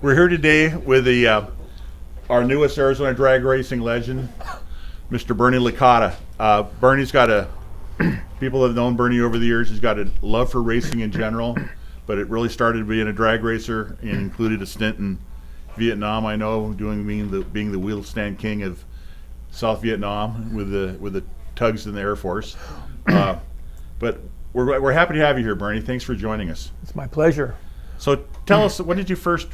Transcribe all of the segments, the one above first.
We're here today with our newest Arizona drag racing legend, Mr. Bernie Lacotta. Bernie's got people have known Bernie over the years. He's got a love for racing in general, but it really started being a drag racer and included a stint in Vietnam. I know, being the wheel stand king of South Vietnam with the tugs in the Air Force. But we're happy to have you here, Bernie. Thanks for joining us. It's my pleasure. So tell us, where did you first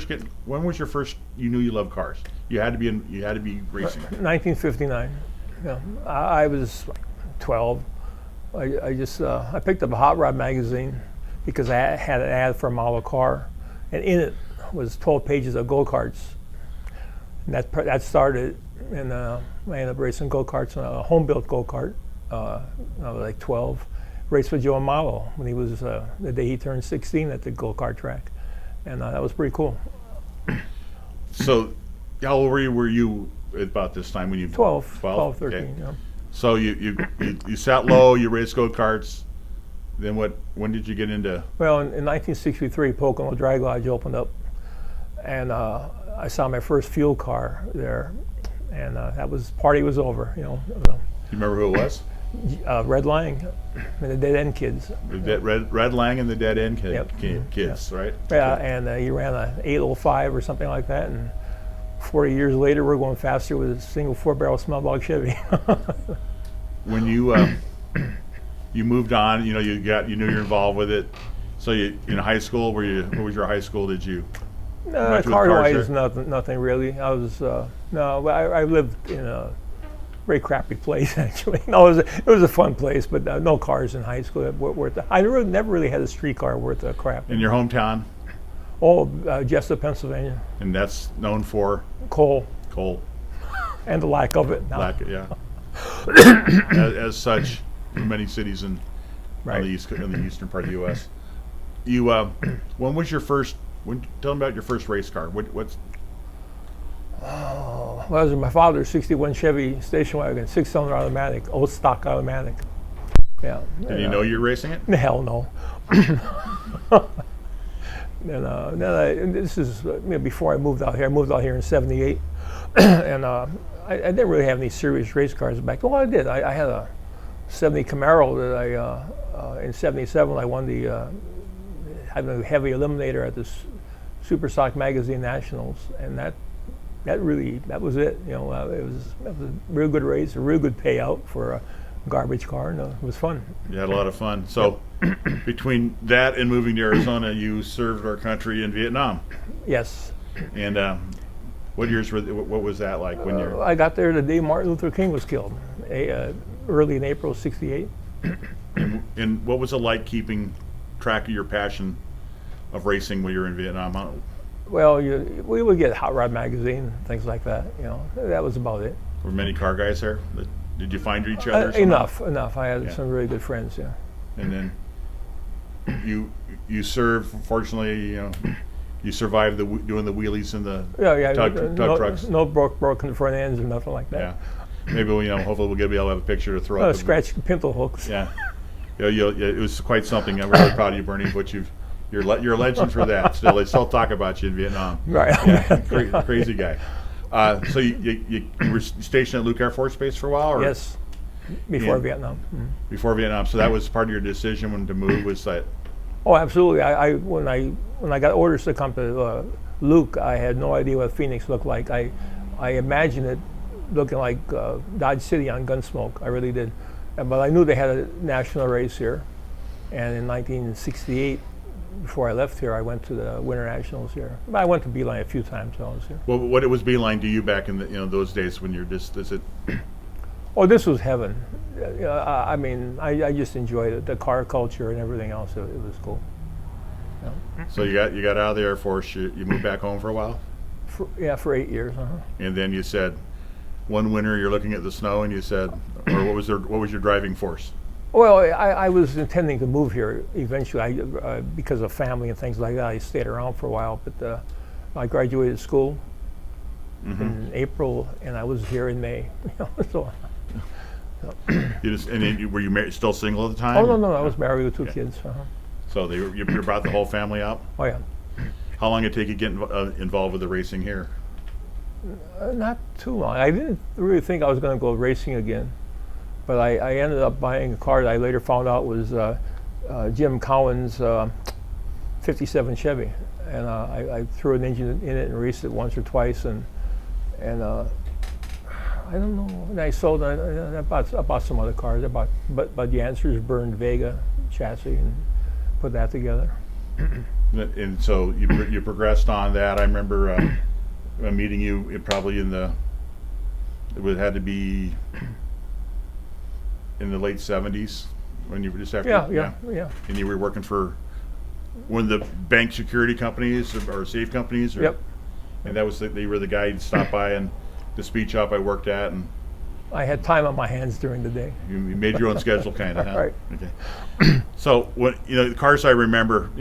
get? When was your first? You knew you loved cars. You had to be racing. 1959. Yeah, I was 12. I picked up a hot rod magazine because I had an ad for a model car, and in it was 12 pages of go-karts. And that started, and I ended up racing go-karts on a home-built go-kart. I was like 12. Raced with Joe Amalo when he was the day he turned 16 at the go-kart track, and that was pretty cool. So, how old were you about this time when you? 12, 13. Okay. Yeah. So you sat low. You raced go-karts. Then what? When did you get into? Well, in 1963, Pocono Drag Lodge opened up, and I saw my first fuel car there, and that was party was over. You remember who it was? Red Lang and the Dead End Kids. Red Lang and the Dead End Kids, yeah. right? Yeah, Okay. and he ran a 805 or something like that, and 40 years later, we're going faster with a single 4-barrel small block Chevy. When you moved on, you knew you're involved with it. So in high school, what was your high school? Did you? Car-wise, nothing really. I was I lived in a very crappy place actually. No, it was a fun place, but no cars in high school worth. I never really had a streetcar worth a crap. In your hometown? Oh, Jessup, Pennsylvania. And that's known for coal. And the lack of it now. Yeah. as such, in many cities in the eastern part of the U.S. When was your first? Tell them about your first race car. What's? Oh, well, it was my father's '61 Chevy station wagon, 6-cylinder automatic, old stock automatic. Yeah. Did you know you were racing it? Hell no. And this is before I moved out here. I moved out here in '78, and I didn't really have any serious race cars back then. Well, I did. I had a '70 Camaro that in '77 I won the heavy eliminator at the Super Stock Magazine Nationals, and that was it. It was a real good race, a real good payout for a garbage car, and it was fun. You had a lot of fun. So between that and moving to Arizona, you served our country in Vietnam. Yes. And what was that like when you? I got there the day Martin Luther King was killed, early in April '68. And what was it like keeping track of your passion of racing when you were in Vietnam? Well, we would get Hot Rod magazine, things like that. That was about it. Were many car guys there? Did you find each other? Enough. I had some really good friends. Yeah. And then you served. Fortunately, you survived doing the wheelies and the tug trucks. No broken front ends or nothing like that. Yeah. Maybe hopefully we'll be able to have a picture to throw up. Scratched pinto hooks. Yeah. It was quite something. I'm really proud of you, Bernie. But you're a legend for that. Still, they still talk about you in Vietnam. Right. Yeah, crazy guy. So you were stationed at Luke Air Force Base for a while, or? Yes. Before Vietnam. Mm-hmm. Before Vietnam. So that was part of your decision when to move. Was that? Oh, absolutely. When I got orders to come to Luke, I had no idea what Phoenix looked like. I imagined it looking like Dodge City on Gunsmoke. I really did. But I knew they had a national race here, and in 1968. Before I left here, I went to the Winter Nationals here. I went to Beeline a few times while I was here. Well, what was Beeline to you back in those days when you're just? Is it? Oh, this was heaven. I just enjoyed it, the car culture and everything else. It was cool. Yeah. So you got out of the Air Force. You moved back home for a while. For 8 years. Uh-huh. And then you said, one winter you're looking at the snow, and you said, or what was your driving force? Well, I was intending to move here eventually. Because of family and things like that, I stayed around for a while. But I graduated school in April, and I was here in May. So Were you still single at the time? Oh, no, I was married with two kids. Uh-huh. So you brought the whole family out? Oh, yeah. How long did it take you to get involved with the racing here? Not too long. I didn't really think I was going to go racing again, but I ended up buying a car that I later found out was Jim Cowan's 57 Chevy, and I threw an engine in it and raced it once or twice, and I don't know. And I sold. I bought some other cars. I bought but the answers burned Vega chassis and put that together. And so you progressed on that. I remember meeting you probably it had to be in the late 70s when you were just after. Yeah. And you were working for one of the bank security companies or safe companies. Or, Yep. And that was you were the guy who stopped by and the speed shop I worked at, and I had time on my hands during the day. you made your own schedule, kind of. Huh? Right. Okay. So what the cars I remember,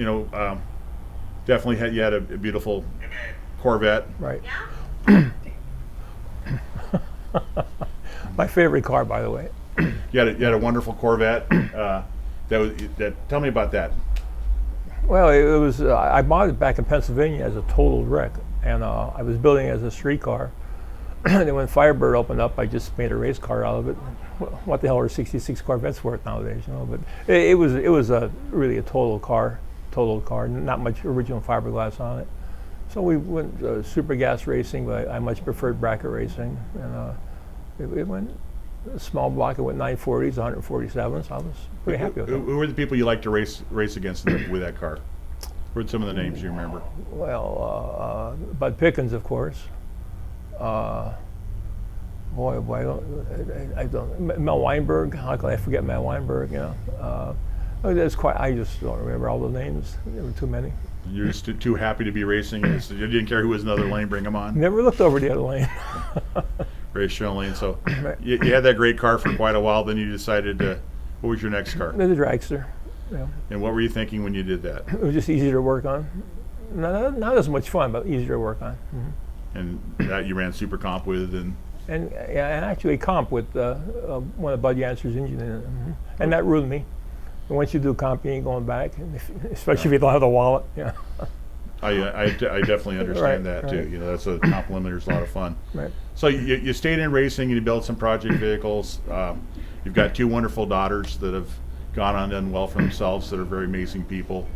definitely you had a beautiful Corvette. Right. My favorite car, by the way. You had a wonderful Corvette. Tell me about that. Well, it was. I bought it back in Pennsylvania as a totaled wreck, and I was building it as a street car. And then when Firebird opened up, I just made a race car out of it. What the hell are 66 Corvettes worth nowadays? But it was really a totaled car, not much original fiberglass on it. So we went super gas racing, but I much preferred bracket racing, and it went a small block. It went 940s, 147s. I was pretty happy with it. Who were the people you liked to race against with that car? Who were some of the names you remember? Well, Bud Pickens, of course. Boy, I don't. Mel Weinberg. How could I forget Mel Weinberg? I just don't remember all the names. There were too many. You're just too happy to be racing. So you didn't care who was in another lane, bring them on. Never looked over the other lane. Race your own lane. So you had that great car for quite a while. Then you decided to. What was your next car? The dragster. Yeah. And what were you thinking when you did that? It was just easier to work on. Not as much fun, but easier to work on. Mm-hmm. And that you ran super comp with, and actually comp with one of Bud Yancey's engine in it, and that ruined me. And once you do comp, you ain't going back, especially if you don't have the wallet. Yeah. I definitely understand that too. Right. That's a comp limiter's a lot of fun. Right. So you stayed in racing and you built some project vehicles. You've got two wonderful daughters that have gone on and done well for themselves. That are very amazing people.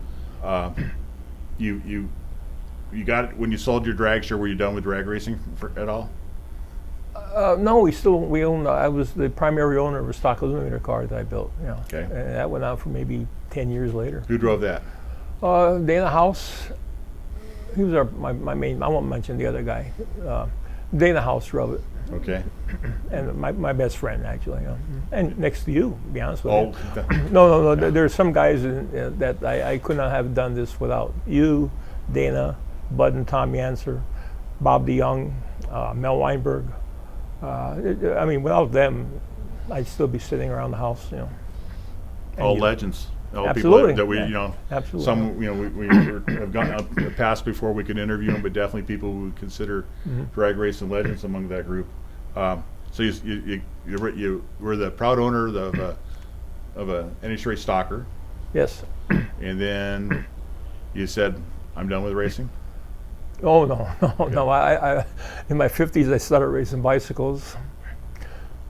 You got it when you sold your dragster. Were you done with drag racing at all? No, we own. I was the primary owner of a stock eliminator car that I built. Yeah. Okay. And that went on for maybe 10 years later. Who drove that? Dana House. He was my main. I won't mention the other guy. Dana House drove it. Okay. And my best friend, actually. And next to you, to be honest with you. Oh. No. There's some guys that I could not have done this without you, Dana, Bud and Tom Yancer, Bob DeYoung, Mel Weinberg. Without them, I'd still be sitting around the house, All legends. All absolutely. People that we, absolutely. Some, we have gone up past before we could interview them, but definitely people who would consider drag racing legends among that group. So you were the proud owner of a NH race stalker. Yes. And then you said, "I'm done with racing." Oh no! I in my 50s I started racing bicycles,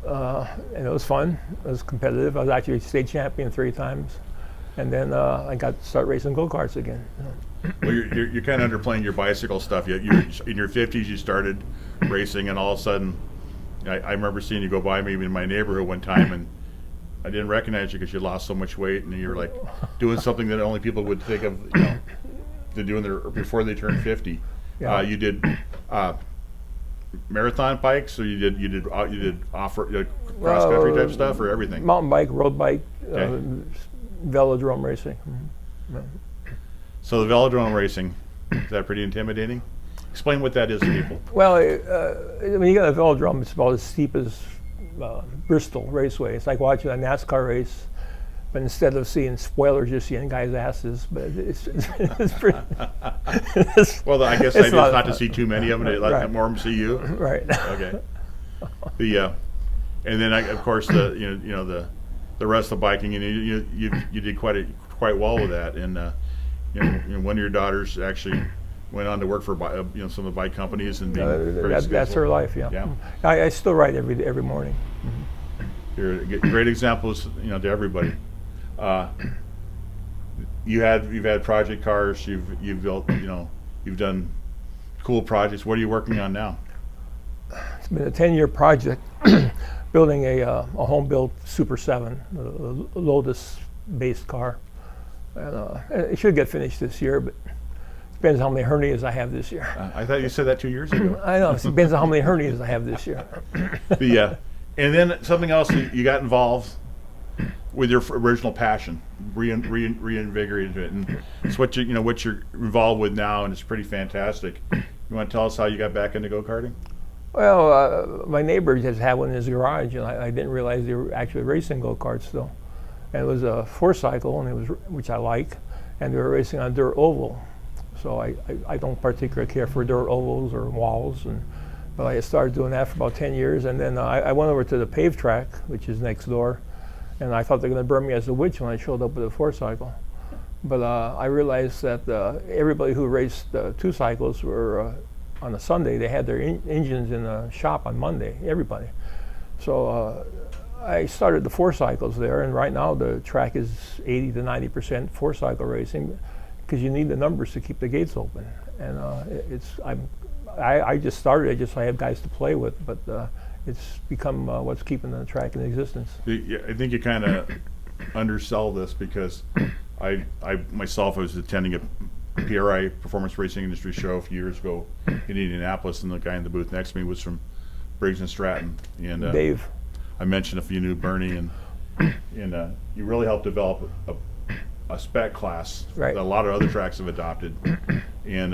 and it was fun. It was competitive. I was actually state champion 3 times, and then I got to start racing go-karts again. Well, you're kind of underplaying your bicycle stuff. You in your 50s you started racing, and all of a sudden, I remember seeing you go by me in my neighborhood one time, and I didn't recognize you because you lost so much weight, and you're like doing something that only people would think of, to do before they turn 50. Yeah. You did marathon bikes, or you did off cross country type stuff, or everything? Mountain bike, road bike, Okay. velodrome racing. So the velodrome racing, is that pretty intimidating? Explain what that is to people. Well, when you got a velodrome, it's about as steep as Bristol Raceway. It's like watching a NASCAR race, but instead of seeing spoilers, you're seeing guys' asses. But it's pretty. Well, I guess the idea is not to see too many of them. To let more of them see you. Right. Okay. And then of course the rest of the biking, and you did quite well with that. And one of your daughters actually went on to work for some of the bike companies and being very that's successful. her life. Yeah. Yeah. I still ride every morning. You're great examples, to everybody. You've had project cars. You've built. You've done cool projects. What are you working on now? It's been a 10-year project, building a home-built Super 7, a Lotus-based car. And it should get finished this year, but depends how many hernias I have this year. I thought you said that 2 years ago. I know. It depends on how many hernias I have this year. And then something else, you got involved with your original passion, reinvigorated it, and it's what you're involved with now, and it's pretty fantastic. You want to tell us how you got back into go-karting? Well, my neighbor just had one in his garage, and I didn't realize they were actually racing go-karts still. And it was a four-cycle, and which I like, and they were racing on dirt oval. So I don't particularly care for dirt ovals or walls, but I started doing that for about 10 years, and then I went over to the paved track, which is next door, and I thought they were going to burn me as a witch when I showed up with a four-cycle. But I realized that everybody who raced two cycles were on a Sunday. They had their engines in the shop on Monday, everybody. So I started the four cycles there, and right now the track is 80 to 90% four-cycle racing, because you need the numbers to keep the gates open. And I just started it just so I have guys to play with, but it's become what's keeping the track in existence. I think you kind of undersell this, because I myself was attending a PRI, Performance Racing Industry Show, a few years ago in Indianapolis, and the guy in the booth next to me was from Briggs and Stratton, and Dave. I mentioned if you knew Bernie, and you really helped develop a spec class right. that a lot of other tracks have adopted, and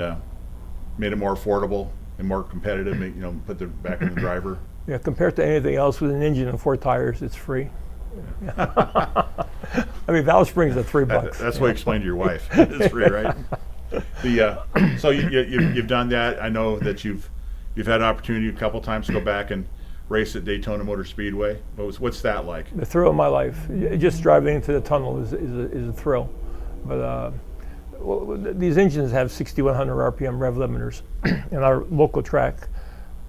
made it more affordable and more competitive. Put the back in the driver. Yeah, compared to anything else with an engine and 4 tires, it's free. I mean, valve springs are $3. That's what I explained to your wife. It's free, right? So you've done that. I know that you've had an opportunity a couple times to go back and race at Daytona Motor Speedway. What's that like? The thrill of my life. Just driving into the tunnel is a thrill. But these engines have 6,100 RPM rev limiters. And our local track,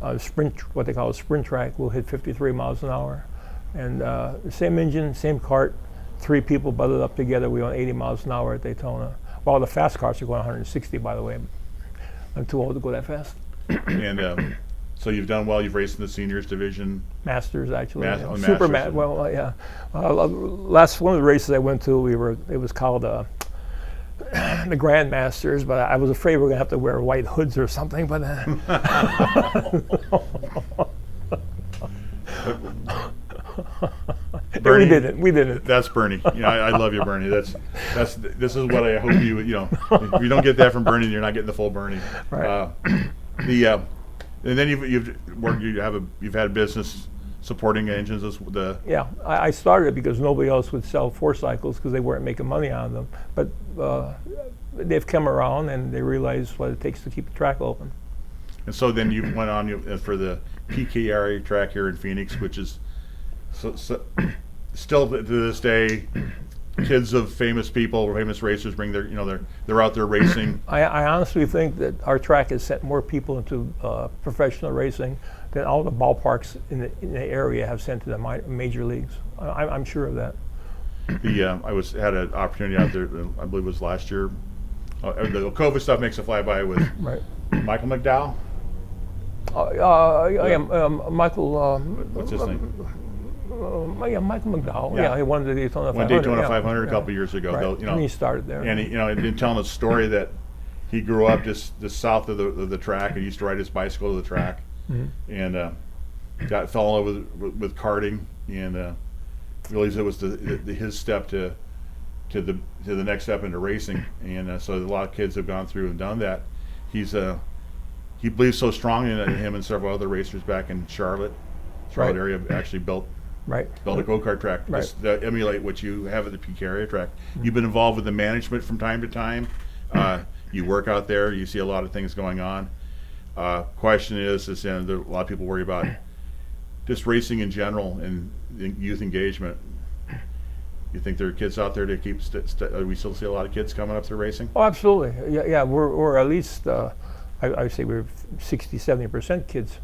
what they call a sprint track, will hit 53 miles an hour. And the same engine, same cart, 3 people butted up together. We went 80 miles an hour at Daytona. Well, the fast cars are going 160, by the way. I'm too old to go that fast. And so you've done well. You've raced in the seniors division. Masters, actually. Super Masters. Well, yeah. Last one of the races I went to, it was called the Grand Masters, but I was afraid we were going to have to wear white hoods or something. But Bernie, we didn't. That's Bernie. I love you, Bernie. This is what I hope you. If you don't get that from Bernie, you're not getting the full Bernie. Right. And then you've had a business supporting engines. Yeah, I started because nobody else would sell four cycles because they weren't making money on them. But they've come around and they realize what it takes to keep the track open. And so then you went on for the PKRA track here in Phoenix, which is still to this day, kids of famous people, famous racers bring they're out there racing. I honestly think that our track has sent more people into professional racing than all the ballparks in the area have sent to the major leagues. I'm sure of that. I had an opportunity out there, I believe it was last year. The COVID stuff makes a flyby with right. Michael McDowell. Michael. What's his name? Michael McDowell. Yeah, he won the Daytona 500. Won Daytona 500 a couple years ago. Right. And he started there. And he'd been telling a story that he grew up just south of the track and used to ride his bicycle to the track, and fell in love with karting, and realized it was his step to the next step into racing. And so a lot of kids have gone through and done that. He believes so strongly in it, him and several other racers back in Charlotte right. area actually built a go-kart track just to emulate what you have at the PKRA track. You've been involved with the management from time to time. You work out there. You see a lot of things going on. Question is a lot of people worry about just racing in general and youth engagement. You think there are kids out there to keep? We still see a lot of kids coming up through racing. Oh, absolutely. Yeah, we're at least I would say we're 60-70% kids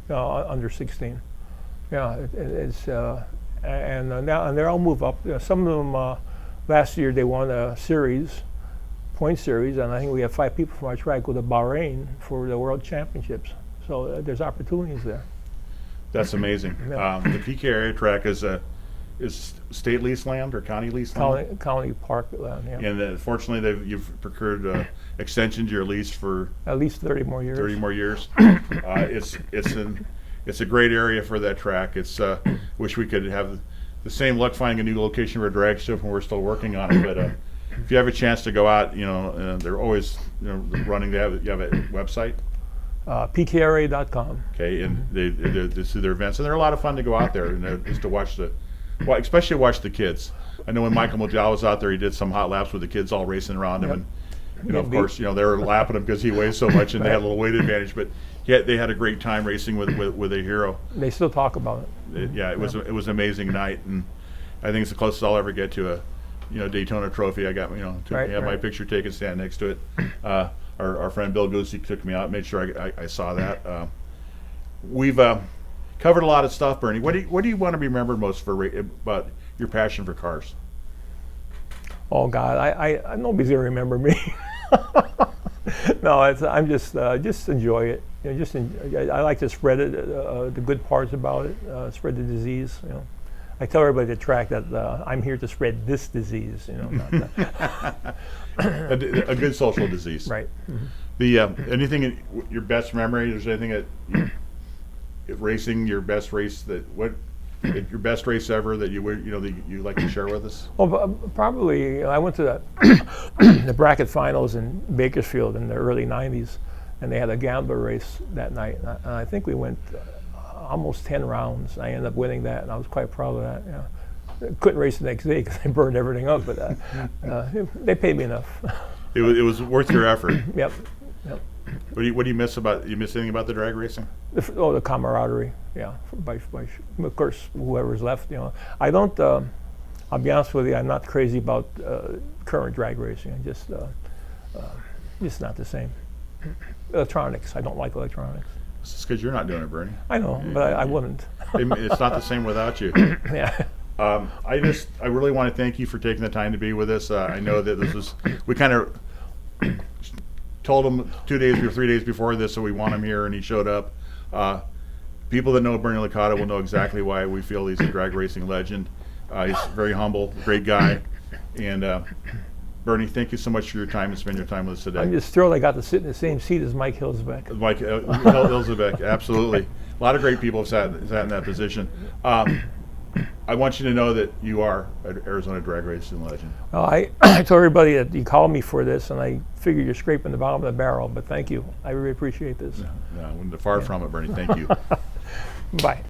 under 16. Yeah, it's and now they all move up. Some of them last year they won a point series, and I think we have 5 people from our track go to Bahrain for the World Championships. So there's opportunities there. That's amazing. Yeah. The PK area track is state lease land or county lease land? County park land, yeah. And fortunately, you've procured extensions to your lease for At least 30 more years. 30 more years. It's a great area for that track. It's wish we could have the same luck finding a new location for a drag strip, and we're still working on it. But if you have a chance to go out, they're always running. You have a website. PKRA.com. Okay, and they do their events, and they're a lot of fun to go out there and just to watch especially watch the kids. I know when Michael Mojal was out there, he did some hot laps with the kids all racing around him, and of course, they were lapping him because he weighs so much, and they had a little weight advantage. But they had a great time racing with a hero. They still talk about it. It was an amazing night, and I think it's the closest I'll ever get to a Daytona trophy. I got to have my picture taken, stand next to it. Our friend Bill Goosey took me out, made sure I saw that. We've covered a lot of stuff, Bernie. What do you want to be remembered most for about your passion for cars? Oh God, I nobody's gonna remember me. No, I'm just enjoy it. I like to spread it, the good parts about it, spread the disease. I tell everybody at the track that I'm here to spread this disease. A good social disease. Right. Mm-hmm. The anything your best memory? Is there anything that racing your best race your best race ever that you like to share with us? Well, probably I went to the bracket finals in Bakersfield in the early '90s, and they had a gambler race that night. And I think we went almost 10 rounds. I ended up winning that, and I was quite proud of that. Yeah. Couldn't race the next day because I burned everything up, but they paid me enough. It was worth your effort. Yep. What do you miss anything about the drag racing? The camaraderie. Yeah. Of course, whoever's left. I don't. I'll be honest with you. I'm not crazy about current drag racing. I just not the same. Electronics. I don't like electronics. It's because you're not doing it, Bernie. I know, but I wouldn't. It's not the same without you. Yeah. I really want to thank you for taking the time to be with us. I know that we kind of told him 2 days or 3 days before this, so we want him here, and he showed up. People that know Bernie Lacotta will know exactly why we feel he's a drag racing legend. He's very humble, great guy, and Bernie, thank you so much for your time and spending your time with us today. I'm just thrilled I got to sit in the same seat as Mike Hilsbeck. Mike Hilsbeck, absolutely. A lot of great people have sat in that position. I want you to know that you are an Arizona drag racing legend. Well, I told everybody that you called me for this, and I figure you're scraping the bottom of the barrel, but thank you. I really appreciate this. No, far from it, Bernie. Thank you. Bye.